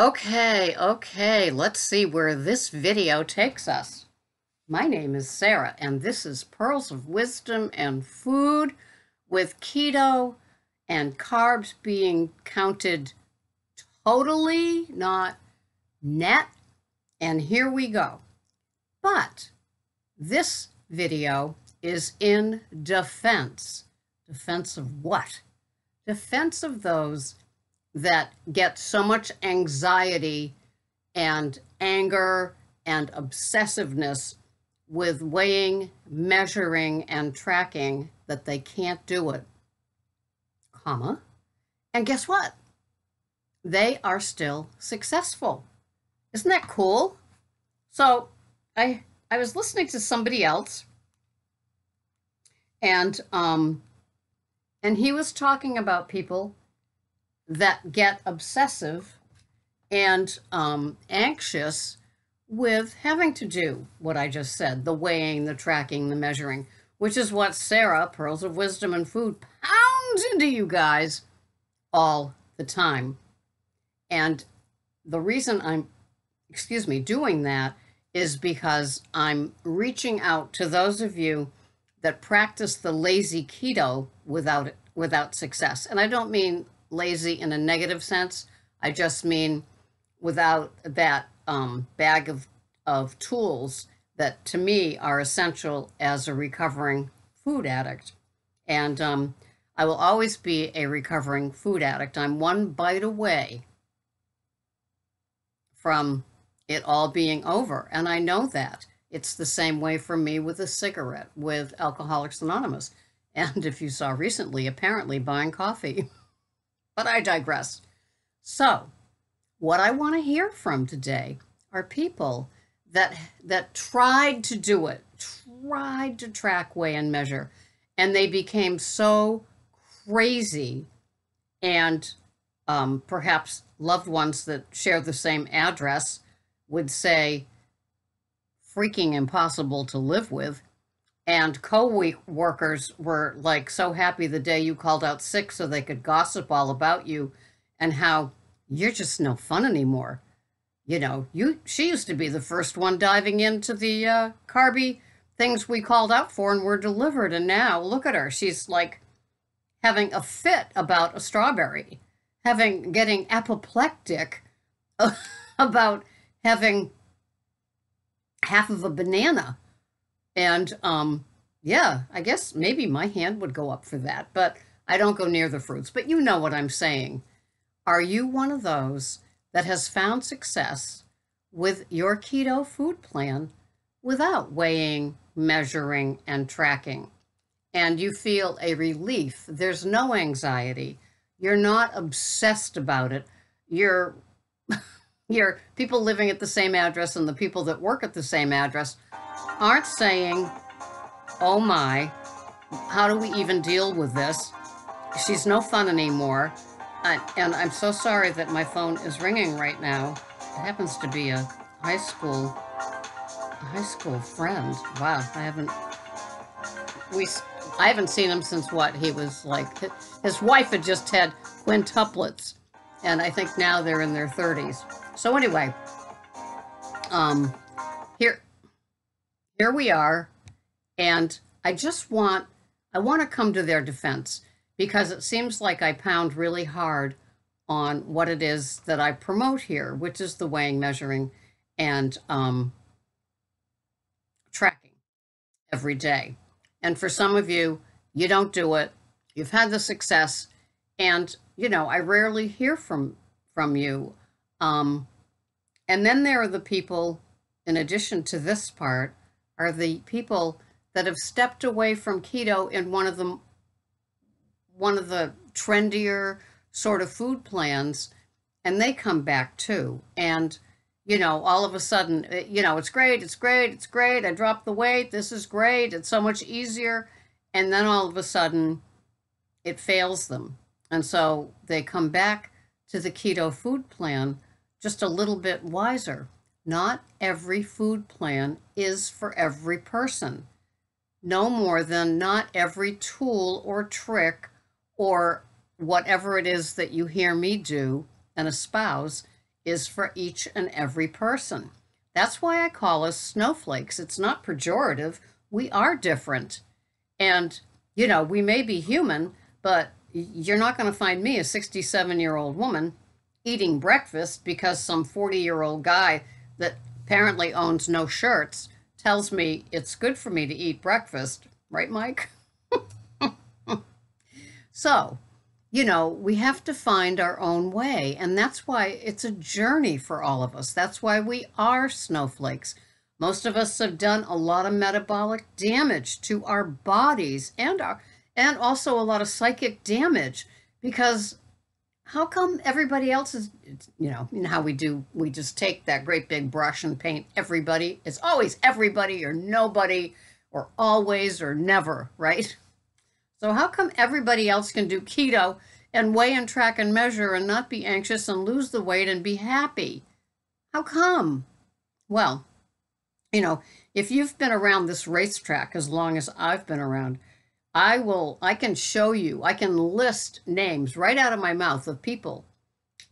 Okay, let's see where this video takes us. My name is Sarah, and this is Pearls of Wisdom and Food with keto and carbs being counted totally, not net. And here we go. But this video is in defense. Defense of what? Defense of those that get so much anxiety and anger and obsessiveness with weighing, measuring, and tracking that they can't do it, comma. And guess what? They are still successful. Isn't that cool? So I was listening to somebody else, and he was talking about people that get obsessive and anxious with having to do what I just said, the weighing, the tracking, the measuring, which is what Sarah, Pearls of Wisdom and Food, pounds into you guys all the time. And the reason I'm, doing that is because I'm reaching out to those of you that practice the lazy keto without success. And I don't mean lazy in a negative sense. I just mean without that bag of tools that to me are essential as a recovering food addict. And I will always be a recovering food addict. I'm one bite away from it all being over. And I know that. It's the same way for me with a cigarette, with Alcoholics Anonymous. And if you saw recently, apparently buying coffee. But I digress. So, what I want to hear from today are people that tried to do it, tried to track, weigh, and measure, and they became so crazy, and perhaps loved ones that share the same address would say, freaking impossible to live with. And co-workers were like so happy the day you called out sick so they could gossip all about you and how you're just no fun anymore. You know, she used to be the first one diving into the carby things we called out for and were delivered. And now look at her. She's like having a fit about a strawberry, getting apoplectic about having half of a banana. And yeah, I guess maybe my hand would go up for that, but I don't go near the fruits. But you know what I'm saying. Are you one of those that has found success with your keto food plan without weighing, measuring, and tracking? And you feel a relief. There's no anxiety. You're not obsessed about it. You're people living at the same address and the people that work at the same address aren't saying, oh my, how do we even deal with this? She's no fun anymore. And I'm so sorry that my phone is ringing right now. It happens to be a high school friend. Wow, I haven't seen him since what? He was like, his wife had just had quintuplets, and I think now they're in their 30s. So anyway, here we are, and I want to come to their defense because it seems like I pound really hard on what it is that I promote here, which is the weighing, measuring, and tracking every day. And for some of you, you don't do it. You've had the success, and I rarely hear from you. And then there are the people, in addition to this part, are the people that have stepped away from keto in one of the trendier sort of food plans, and they come back too. And all of a sudden, it's great. I dropped the weight. This is great. It's so much easier. And then all of a sudden, it fails them. And so they come back to the keto food plan just a little bit wiser. Not every food plan is for every person. No more than not every tool or trick or whatever it is that you hear me do and espouse is for each and every person. That's why I call us snowflakes. It's not pejorative. We are different. And, we may be human, but you're not going to find me, a 67-year-old woman, eating breakfast because some 40-year-old guy that apparently owns no shirts tells me it's good for me to eat breakfast. Right, Mike? So, we have to find our own way. And that's why it's a journey for all of us. That's why we are snowflakes. Most of us have done a lot of metabolic damage to our bodies and also a lot of psychic damage, because how come everybody else is, how we just take that great big brush and paint everybody. It's always everybody or nobody or always or never, right? So how come everybody else can do keto and weigh and track and measure and not be anxious and lose the weight and be happy? How come? Well, if you've been around this racetrack as long as I've been around, I can show you, I can list names right out of my mouth of people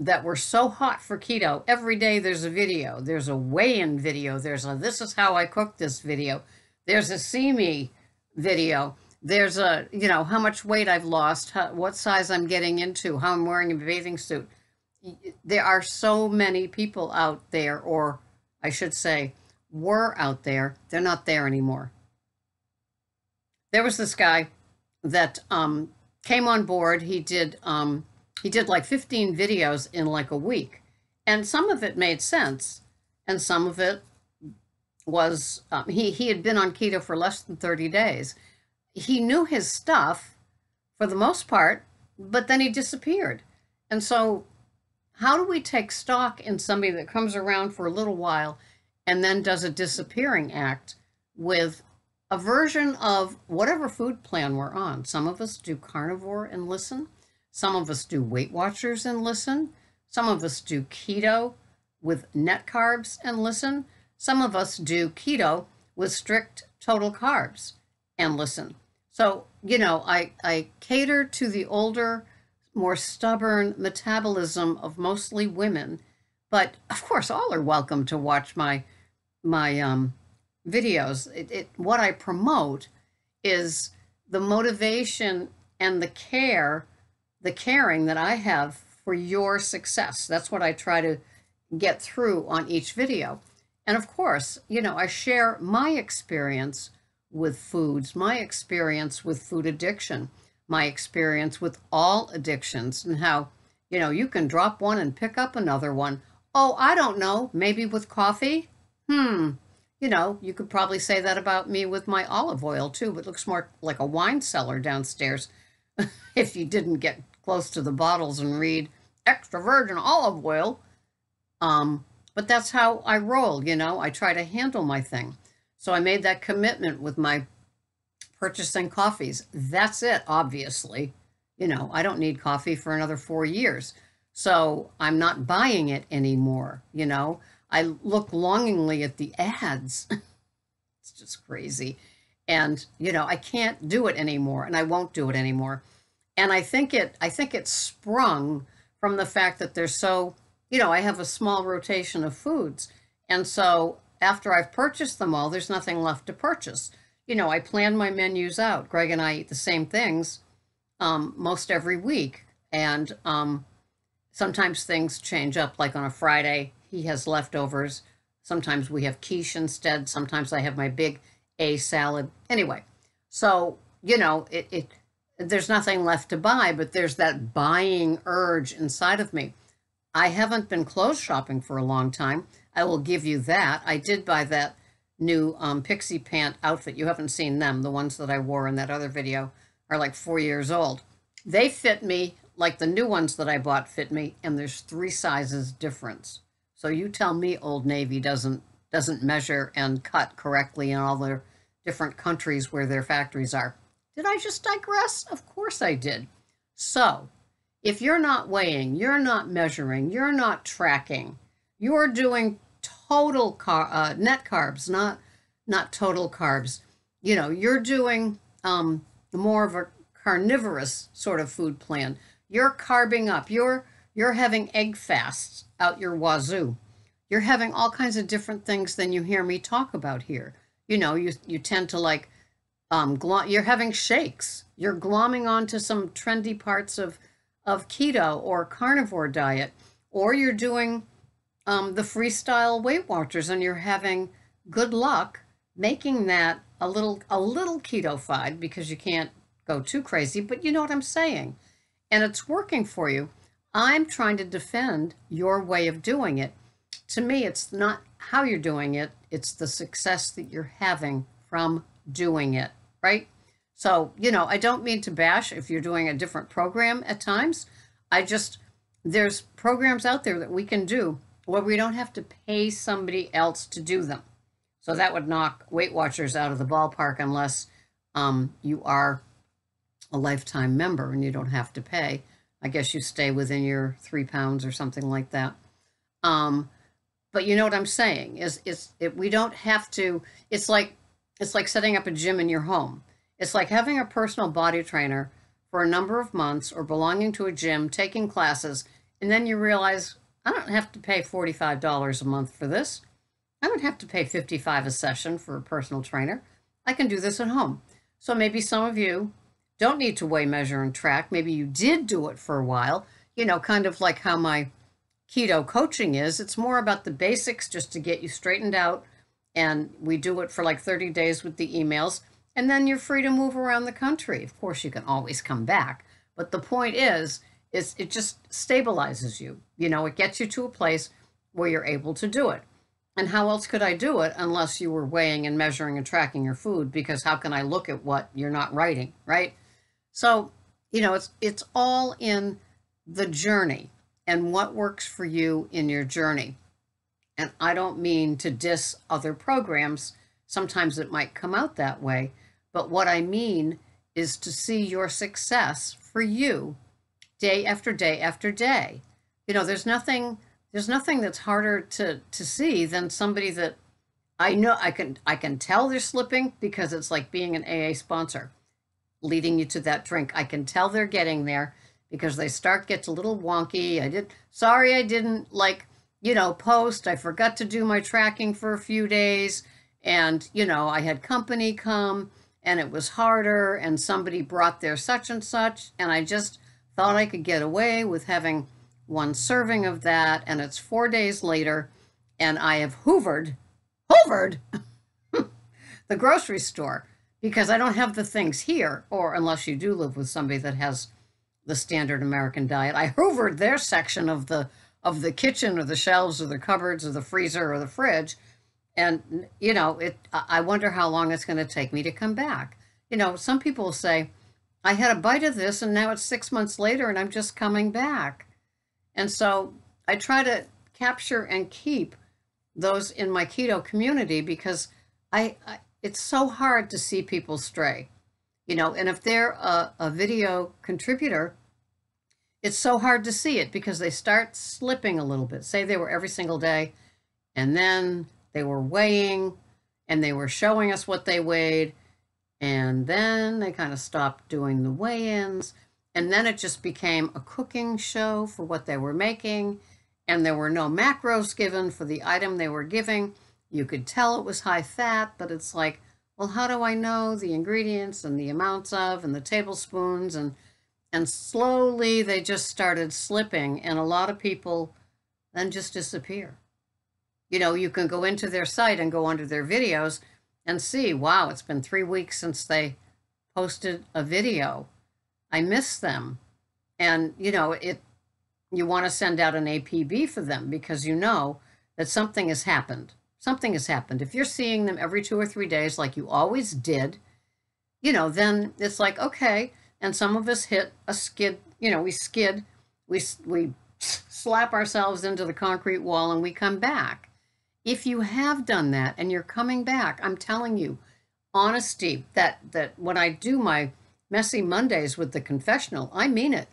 that were so hot for keto. Every day there's a video. There's a weigh-in video. There's a this is how I cook this video. There's a see me video. There's a, how much weight I've lost, what size I'm getting into, how I'm wearing a bathing suit. There are so many people out there, or I should say, were out there. They're not there anymore. There was this guy that came on board. He did like 15 videos in like a week, and some of it made sense, and some of it was he had been on keto for less than 30 days. He knew his stuff for the most part, but then he disappeared. And so how do we take stock in somebody that comes around for a little while and then does a disappearing act with a version of whatever food plan we're on? Some of us do carnivore and listen. Some of us do Weight Watchers and listen. Some of us do keto with net carbs and listen. Some of us do keto with strict total carbs and listen. So, I cater to the older, more stubborn metabolism of mostly women, but of course, all are welcome to watch my videos. What I promote is the motivation and the caring that I have for your success. That's what I try to get through on each video. And of course, I share my experience with foods, my experience with food addiction, my experience with all addictions, and how, you can drop one and pick up another one. Oh, I don't know, maybe with coffee? You could probably say that about me with my olive oil too, but it looks more like a wine cellar downstairs if you didn't get close to the bottles and read extra virgin olive oil. But that's how I roll, I try to handle my thing. So I made that commitment with my purchasing coffees. That's it, obviously. I don't need coffee for another 4 years. So I'm not buying it anymore. I look longingly at the ads. It's just crazy. And, I can't do it anymore, and I won't do it anymore. And I think it sprung from the fact that there's so, I have a small rotation of foods. And so after I've purchased them all, there's nothing left to purchase. I plan my menus out. Greg and I eat the same things most every week. And sometimes things change up, like on a Friday, he has leftovers. Sometimes we have quiche instead. Sometimes I have my big A salad. Anyway, so, there's nothing left to buy, but there's that buying urge inside of me. I haven't been clothes shopping for a long time. I will give you that. I did buy that new pixie pant outfit. You haven't seen them. The ones that I wore in that other video are like 4 years old. They fit me like the new ones that I bought fit me, and there's 3 sizes difference. So you tell me Old Navy doesn't measure and cut correctly in all their different countries where their factories are. Did I just digress? Of course I did. So if you're not weighing, you're not measuring, you're not tracking, you're doing total net carbs, not total carbs. You're doing more of a carnivorous sort of food plan. You're carbing up. You're You're having egg fasts out your wazoo. You're having all kinds of different things than you hear me talk about here. You tend to like you're having shakes. You're glomming onto some trendy parts of keto or carnivore diet, or you're doing the freestyle Weight Watchers, and you're having good luck making that a little keto-fied, because you can't go too crazy, but you know what I'm saying. And it's working for you. I'm trying to defend your way of doing it. To me, it's not how you're doing it, it's the success that you're having from doing it, right? So, I don't mean to bash if you're doing a different program at times. There's programs out there that we can do where we don't have to pay somebody else to do them. So that would knock Weight Watchers out of the ballpark unless you are a lifetime member and you don't have to pay. I guess you stay within your 3 pounds or something like that. But you know what I'm saying we don't have to. It's like setting up a gym in your home. It's like having a personal body trainer for a number of months, or belonging to a gym, taking classes, and then you realize, I don't have to pay $45 a month for this. I don't have to pay $55 a session for a personal trainer. I can do this at home. So maybe some of you don't need to weigh, measure, and track. Maybe you did do it for a while, kind of like how my keto coaching is. It's more about the basics, just to get you straightened out. And we do it for like 30 days with the emails. And then you're free to move around the country. Of course, you can always come back. But the point is it just stabilizes you. It gets you to a place where you're able to do it. And how else could I do it unless you were weighing and measuring and tracking your food? Because how can I look at what you're not writing, right? So, it's all in the journey and what works for you in your journey. And I don't mean to diss other programs. Sometimes it might come out that way. But what I mean is to see your success for you day after day after day. There's nothing that's harder to see than somebody that I know I can tell they're slipping, because it's like being an AA sponsor leading you to that drink. I can tell they're getting there because they gets a little wonky. I didn't post. I forgot to do my tracking for a few days, and I had company come and it was harder, and somebody brought their such and such, and I just thought I could get away with having one serving of that, and it's 4 days later, and I have hoovered the grocery store, because I don't have the things here, or unless you do live with somebody that has the standard American diet. I hoovered their section of the kitchen, or the shelves, or the cupboards, or the freezer, or the fridge, and I wonder how long it's going to take me to come back. Some people will say, I had a bite of this and now it's 6 months later and I'm just coming back. And so I try to capture and keep those in my keto community, because it's so hard to see people stray, and if they're a video contributor, it's so hard to see it because they start slipping a little bit. Say they were every single day, and then they were weighing and they were showing us what they weighed, and then they kind of stopped doing the weigh-ins, and then it just became a cooking show for what they were making, and there were no macros given for the item they were giving. You could tell it was high fat, but it's like, well, how do I know the ingredients and the amounts of and the tablespoons? And slowly they just started slipping, and a lot of people then just disappear. You can go into their site and go under their videos and see, wow, it's been 3 weeks since they posted a video. I miss them. And, you want to send out an APB for them because you know that something has happened. Something has happened. If you're seeing them every 2 or 3 days like you always did, then it's like, okay. And some of us hit a skid, we skid, we slap ourselves into the concrete wall and we come back. If you have done that and you're coming back, I'm telling you, honesty, that when I do my Messy Mondays with the confessional, I mean it.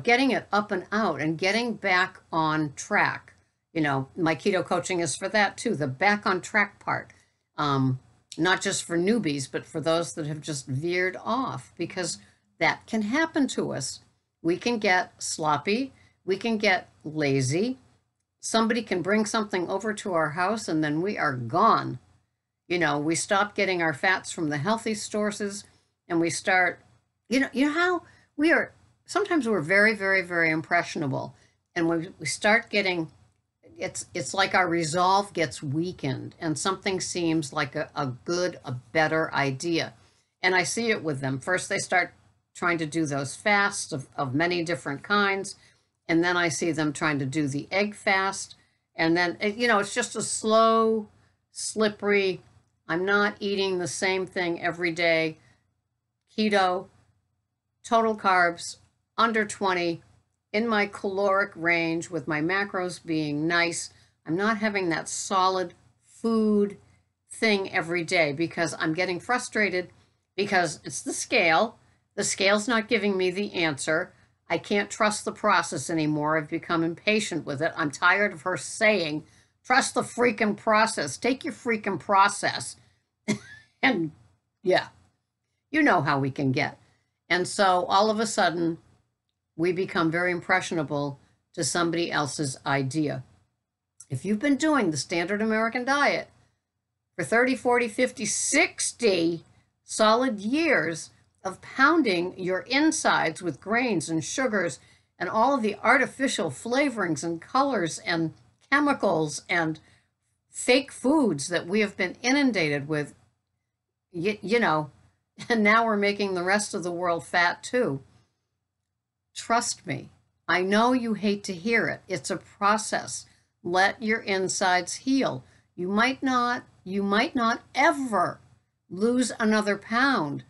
Getting it up and out and getting back on track. My keto coaching is for that too, the back on track part. Not just for newbies, but for those that have just veered off, because that can happen to us. We can get sloppy. We can get lazy. Somebody can bring something over to our house and then we are gone. We stop getting our fats from the healthy sources and we start, you know how we are, sometimes we're very, very, very impressionable. And when we start getting, it's like our resolve gets weakened and something seems like a better idea. And I see it with them. First, they start trying to do those fasts of many different kinds. And then I see them trying to do the egg fast. And then, it's just a slow, slippery, I'm not eating the same thing every day. Keto, total carbs, under 20, in my caloric range with my macros being nice. I'm not having that solid food thing every day because I'm getting frustrated because it's the scale. The scale's not giving me the answer. I can't trust the process anymore. I've become impatient with it. I'm tired of her saying, trust the freaking process. Take your freaking process. And yeah, you know how we can get. And so all of a sudden, we become very impressionable to somebody else's idea. If you've been doing the standard American diet for 30, 40, 50, 60 solid years of pounding your insides with grains and sugars and all of the artificial flavorings and colors and chemicals and fake foods that we have been inundated with, and now we're making the rest of the world fat too. Trust me, I know you hate to hear it. It's a process. Let your insides heal. You might not ever lose another pound,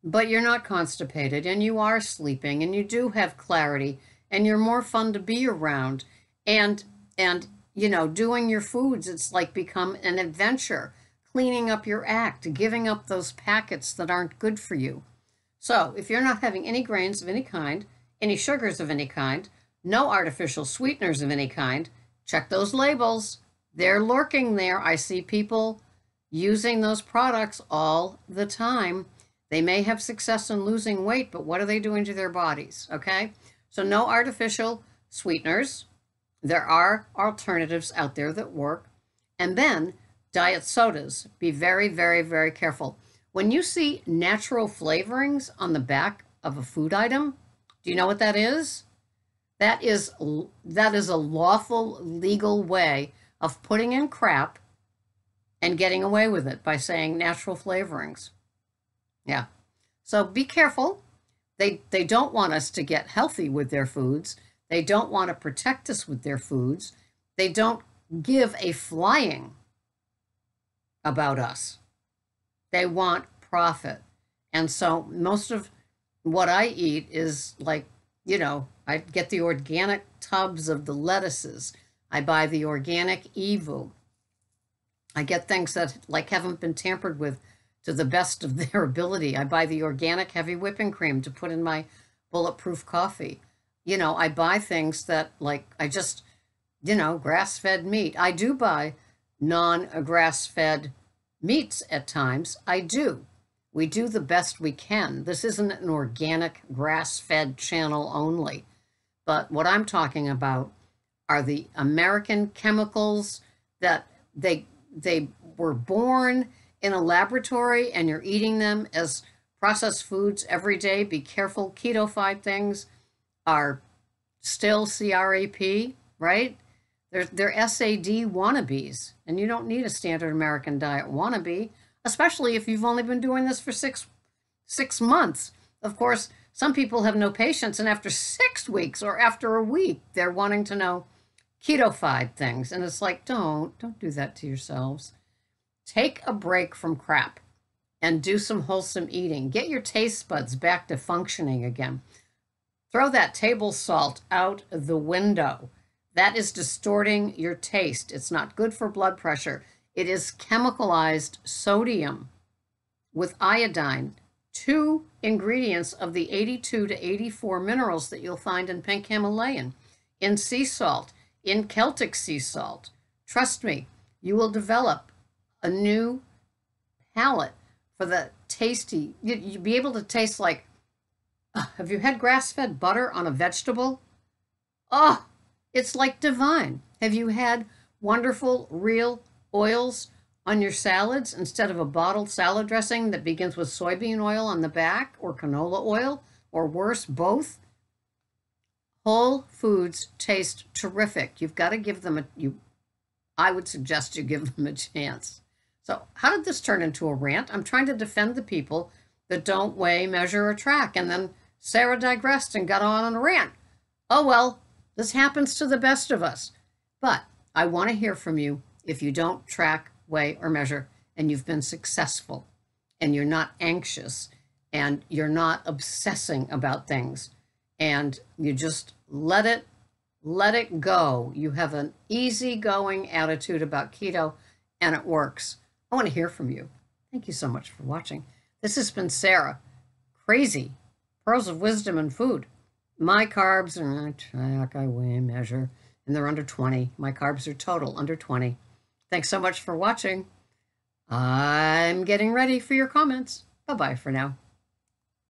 but you're not constipated and you are sleeping and you do have clarity and you're more fun to be around. And doing your foods, it's like become an adventure, cleaning up your act, giving up those packets that aren't good for you. So if you're not having any grains of any kind, any sugars of any kind, no artificial sweeteners of any kind, check those labels. They're lurking there. I see people using those products all the time. They may have success in losing weight, but what are they doing to their bodies? Okay? So no artificial sweeteners. There are alternatives out there that work. And then diet sodas. Be very, very, very careful. When you see natural flavorings on the back of a food item, do you know what that is? That is a lawful, legal way of putting in crap and getting away with it by saying natural flavorings. Yeah. So be careful. They don't want us to get healthy with their foods. They don't want to protect us with their foods. They don't give a flying about us. They want profit. And so most of what I eat is like, I get the organic tubs of the lettuces. I buy the organic Evu. I get things that haven't been tampered with to the best of their ability. I buy the organic heavy whipping cream to put in my bulletproof coffee. I buy things that I just, grass-fed meat. I do buy non-grass-fed meats at times. I do. We do the best we can. This isn't an organic grass-fed channel only. But what I'm talking about are the American chemicals that they were born in a laboratory and you're eating them as processed foods every day. Be careful. Keto-fied things are still CRAP, right? They're SAD wannabes, and you don't need a standard American diet wannabe, especially if you've only been doing this for six months. Of course, some people have no patience, and after 6 weeks or after a week, they're wanting to know keto-fied things. And it's like, don't do that to yourselves. Take a break from crap and do some wholesome eating. Get your taste buds back to functioning again. Throw that table salt out the window. That is distorting your taste. It's not good for blood pressure. It is chemicalized sodium with iodine, 2 ingredients of the 82 to 84 minerals that you'll find in pink Himalayan, in sea salt, in Celtic sea salt. Trust me, you will develop a new palate for the tasty. You'll be able to taste like, have you had grass-fed butter on a vegetable? Oh, It's like divine. Have you had wonderful, real oils on your salads instead of a bottled salad dressing that begins with soybean oil on the back or canola oil, or worse, both? Whole foods taste terrific. You've got to give them I would suggest you give them a chance. So, how did this turn into a rant? I'm trying to defend the people that don't weigh, measure, or track. And then Sarah digressed and got on a rant. Oh, well, this happens to the best of us. But I want to hear from you if you don't track, weigh, or measure, and you've been successful, and you're not anxious, and you're not obsessing about things, and you just let it go. You have an easygoing attitude about keto, and it works. I want to hear from you. Thank you so much for watching. This has been Sarah. Crazy. Pearls of Wisdom in Food. My carbs are, I track, I weigh, measure, and they're under 20. My carbs are total under 20. Thanks so much for watching. I'm getting ready for your comments. Bye-bye for now.